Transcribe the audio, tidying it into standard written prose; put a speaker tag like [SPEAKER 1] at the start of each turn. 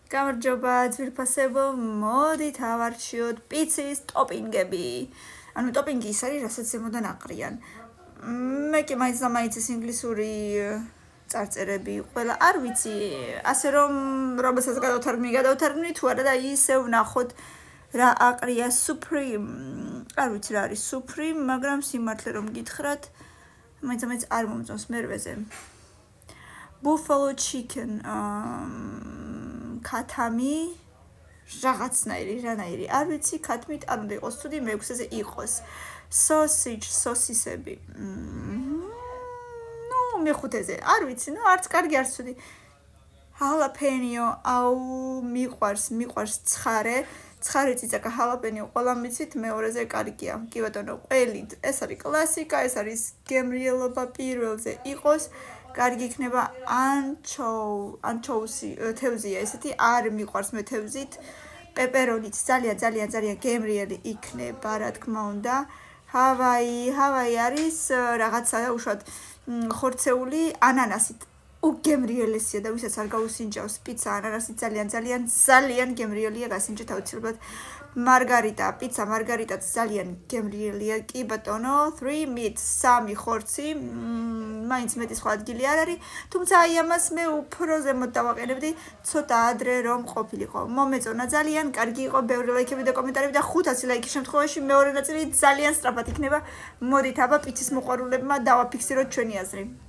[SPEAKER 1] გამარჯობა ძვირფასებო, მოდით ავარჩიოთ პიცის ტოპინგები. ანუ ტოპინგი ის არის, რასაც ზემოდან აყრიან. მე კი მაინც და მაინც ეს ინგლისური წარწერები ყველა არ ვიცი, ასე რომ რომელსაც გადავთარგმნი თუ არა და ისე ვნახოთ რა აყრია Supreme. არ ვიცი რა არის Supreme, მაგრამ სიმართლე რომ გითხრათ, მაინც არ მომწონს მერვეზე. Buffalo chicken, ქათამი, რაღაცნაირი, არ ვიცი, ქათმით არ უნდა იყოს ცუდი, მეექვსეზე იყოს. Sausage, სოსისები. მეხუთეზე, არ ვიცი, არც კარგი, არც ცუდი. Jalapeno, მიყვარს ცხარე წიწაკა jalapeno, ყველა მიცით, მეორეზე კარგია. კი ბატონო, ყველით, ეს არის კლასიკა, ეს არის გემრიელობა პირველზე იყოს. კარგი იქნება ანჩოუსი, თევზია ესეთი, არ მიყვარს მე თევზით. პეპერონით ძალიან გემრიელი იქნება, რა თქმა უნდა. ჰავაი არის რაღაცა უშუალოდ ხორცეული ანანასით. უგემრიელესია და ვისაც არ გაუსინჯავს პიცა ანანასით ძალიან გემრიელია, გასინჯეთ აუცილებლად. პიცა მარგარიტაც ძალიან გემრიელია, კი ბატონო, 3 meat, 3 ხორცი, მაინც მეტი სხვა ადგილი არ არის, თუმცა აი ამას მე უფრო ზემოთ დავაყენებდი, ცოტა ადრე რომ ყოფილიყო. მომეწონა ძალიან, კარგი იყო, ბევრი ლაიქები და კომენტარები და 500 ლაიქის შემთხვევაში მეორე ნაწილი ძალიან სწრაფად იქნება. მოდით აბა პიცის მოყვარულებმა დავაფიქსიროთ ჩვენი აზრი.